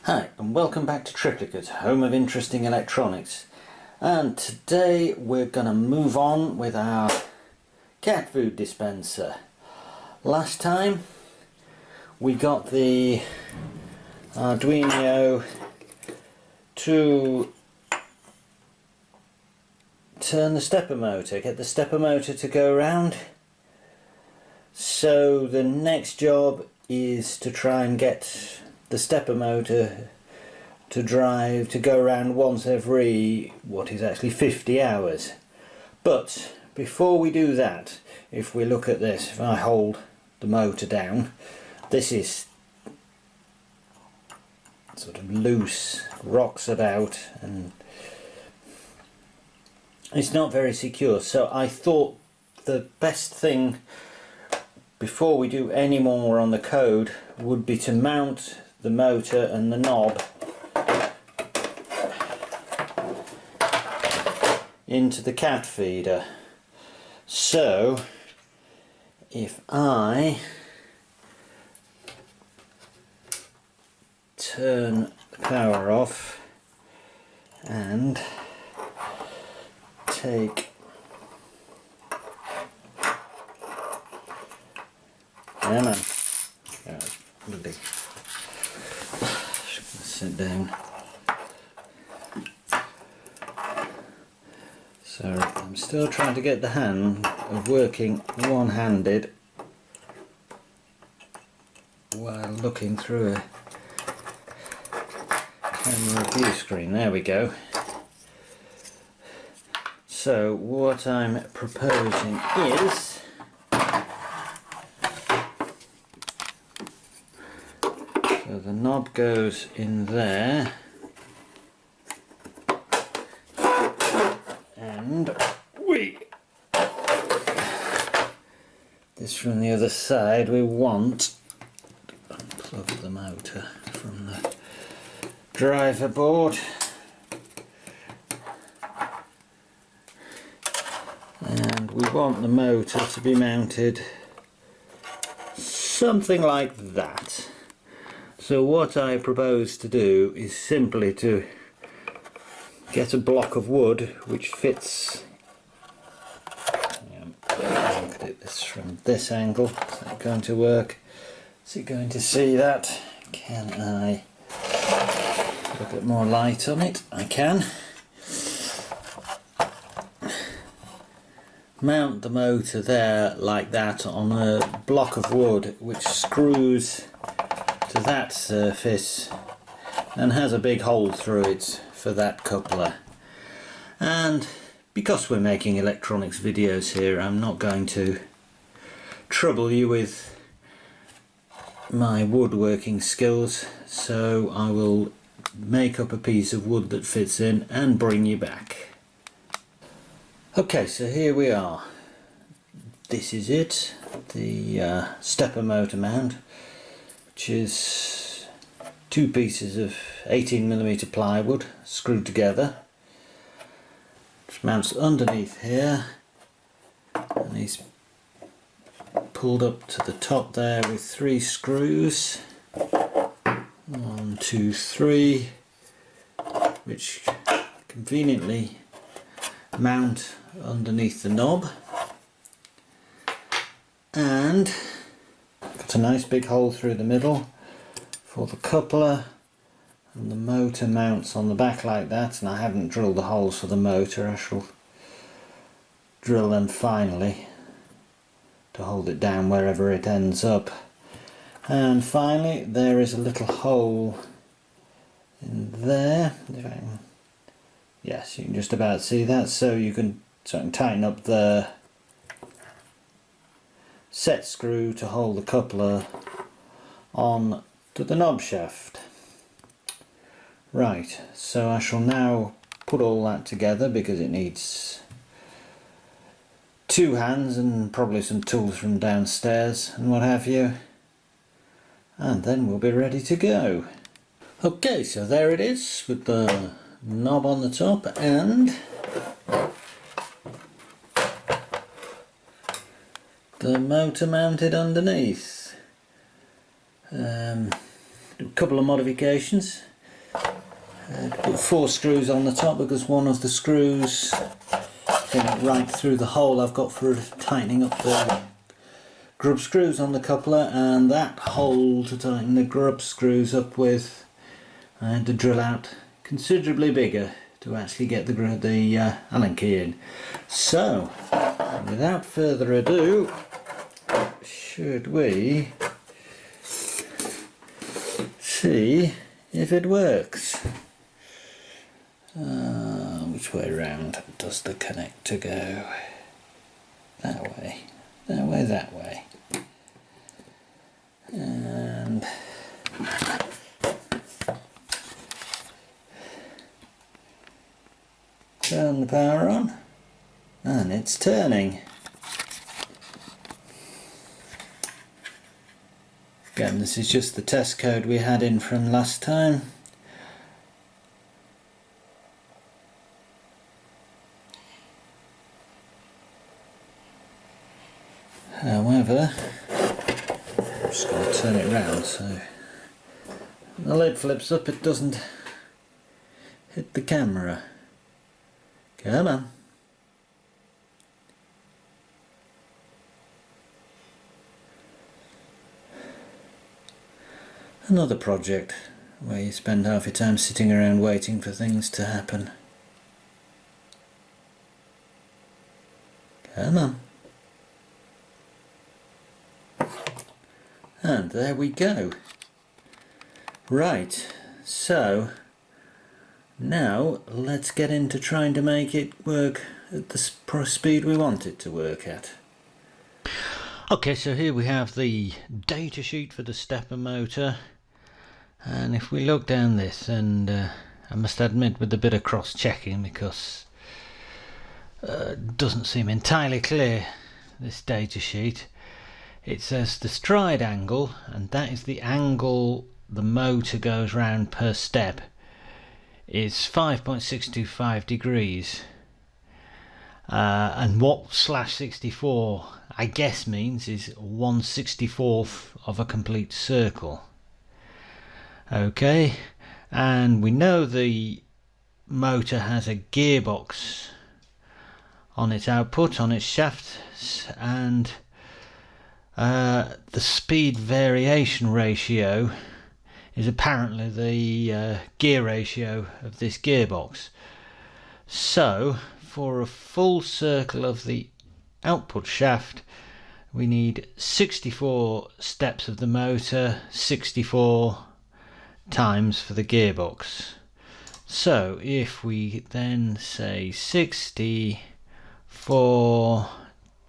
Hi and welcome back to Triplicate, home of interesting electronics. And today we're going to move on with our cat food dispenser. Last time we got the Arduino to turn the stepper motor, get the stepper motor to go around. So the next job is to try and get the stepper motor to go around once every what is actually 50 hours. But before we do that, if we look at this, if I hold the motor down, this is sort of loose, rocks about, and it's not very secure. So I thought the best thing before we do any more on the code would be to mount the motor and the knob into the cat feeder. So if I turn the power off and take sit down. So I'm still trying to get the hang of working one-handed while looking through a camera view screen. There we go. So what I'm proposing is so the knob goes in there, and this from the other side. We want to unplug the motor from the driver board, and we want the motor to be mounted something like that. So what I propose to do is simply to get a block of wood which fits. Look at this from this angle. Is that going to work? Is it going to see that? Can I look at more light on it? I can. Mount the motor there like that on a block of wood which screws to that surface and has a big hole through it for that coupler. And because we're making electronics videos here, I'm not going to trouble you with my woodworking skills, so I will make up a piece of wood that fits in and bring you back. Okay, so here we are. This is it, the stepper motor mount, which is two pieces of 18mm plywood screwed together. Which mounts underneath here, and he's pulled up to the top there with 3 screws. 1, 2, 3, which conveniently mount underneath the knob, and got a nice big hole through the middle for the coupler, and the motor mounts on the back like that. And I haven't drilled the holes for the motor. I shall drill them finally to hold it down wherever it ends up. And finally there is a little hole in there. Yes, you can just about see that, so you can tighten up the set screw to hold the coupler on to the knob shaft. Right, so I shall now put all that together because it needs 2 hands and probably some tools from downstairs and what have you, and then we'll be ready to go. Okay, so there it is with the knob on the top and the motor mounted underneath. A couple of modifications. Put 4 screws on the top because one of the screws went right through the hole I've got for tightening up the grub screws on the coupler, and that hole to tighten the grub screws up with I had to drill out considerably bigger to actually get the Allen key in. So without further ado, should we see if it works? Which way round does the connector go? That way, that way, that way. And turn the power on, and it's turning. Again, this is just the test code we had in from last time. However, I'm just going to turn it round so the lid flips up, it doesn't hit the camera. Come on. Another project where you spend half your time sitting around waiting for things to happen. Come on. And there we go. Right, so now let's get into trying to make it work at the speed we want it to work at. Okay, so here we have the data sheet for the stepper motor, and if we look down this, and I must admit with a bit of cross-checking because it doesn't seem entirely clear, this data sheet. It says the stride angle, and that is the angle the motor goes round per step, is 5.625 degrees. And what /64 I guess means is 1/64th of a complete circle. Okay, and we know the motor has a gearbox on its output, on its shaft, and the speed variation ratio is apparently the gear ratio of this gearbox. So for a full circle of the output shaft we need 64 steps of the motor, 64 times for the gearbox. So if we then say 64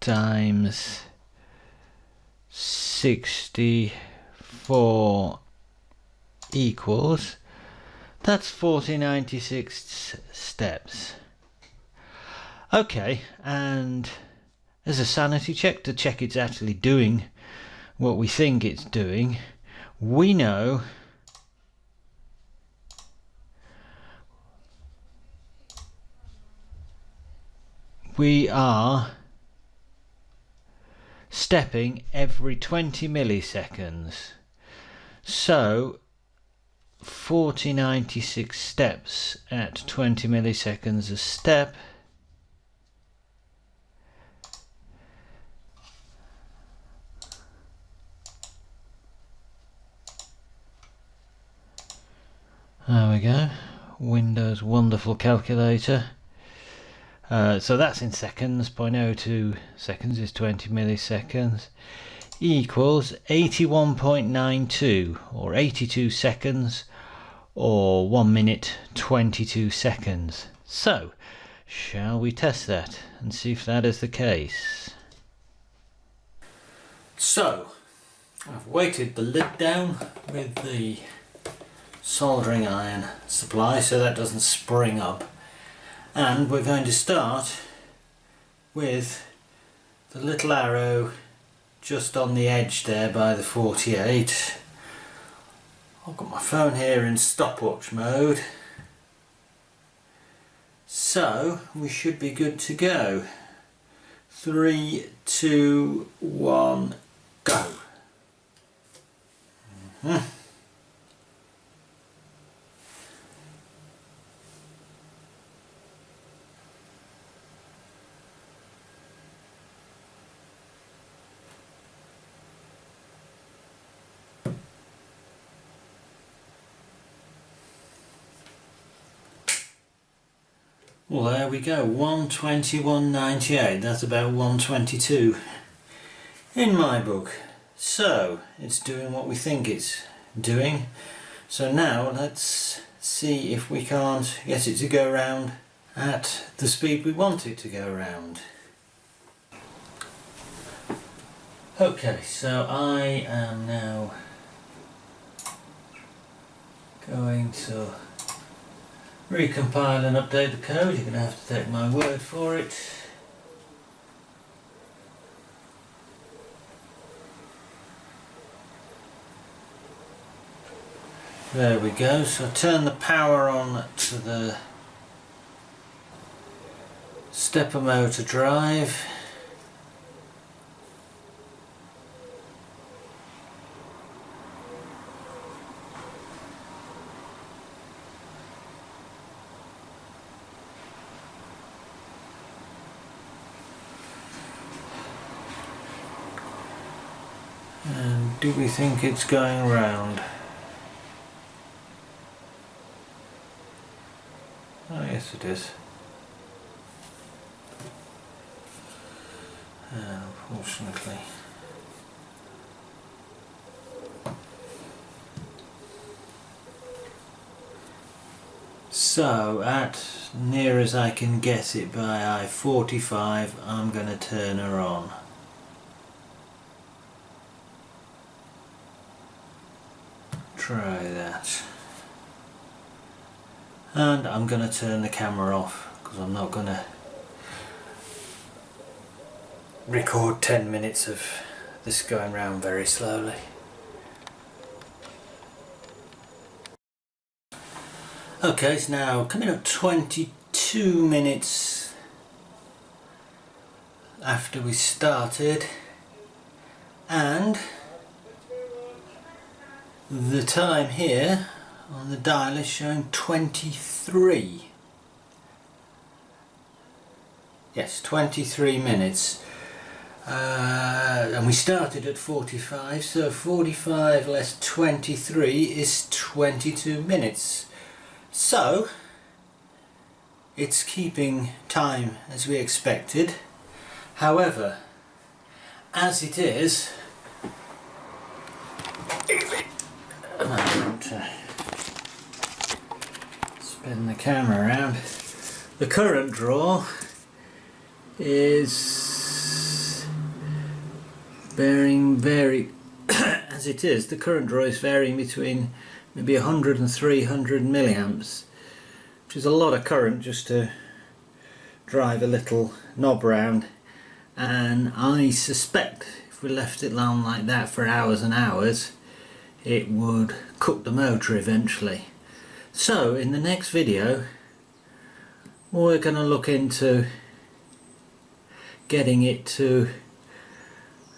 times 64 equals, that's 4096 steps. Okay, and as a sanity check to check it's actually doing what we think it's doing, we know we are stepping every 20 milliseconds. So 4096 steps at 20 milliseconds a step there we go, Windows wonderful calculator. So that's in seconds, 0.02 seconds is 20 milliseconds, equals 81.92 or 82 seconds or 1 minute 22 seconds. So shall we test that and see if that is the case? So I've weighted the lid down with the soldering iron supply so that doesn't spring up. And we're going to start with the little arrow just on the edge there by the 48. I've got my phone here in stopwatch mode, so we should be good to go. 3, 2, 1, go. Well, there we go, 121.98, that's about 122 in my book. So it's doing what we think it's doing. So now let's see if we can't get it to go around at the speed we want it to go around. Okay, so I am now going to recompile and update the code. You're going to have to take my word for it. There we go, so turn the power on to the stepper motor drive. And do we think it's going round? Oh yes it is. Unfortunately. So at near as I can get it by I-45, I'm going to turn her on. Try that. And I'm going to turn the camera off because I'm not going to record 10 minutes of this going round very slowly. Okay, it's now coming up 22 minutes after we started, and the time here on the dial is showing 23. Yes, 23 minutes. And we started at 45, so 45 less 23 is 22 minutes. So it's keeping time as we expected. However, as it is, I want to spin the camera around. The current draw is varying as it is. The current draw is varying between maybe 100 and 300 milliamps, which is a lot of current just to drive a little knob round, and I suspect if we left it on like that for hours and hours it would cook the motor eventually. So in the next video we're going to look into getting it to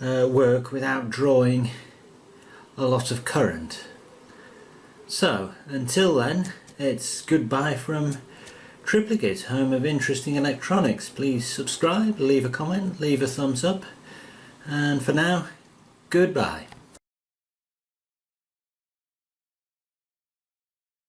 work without drawing a lot of current. So until then, it's goodbye from Triplicate, home of interesting electronics. Please subscribe, leave a comment, leave a thumbs up, and for now, goodbye.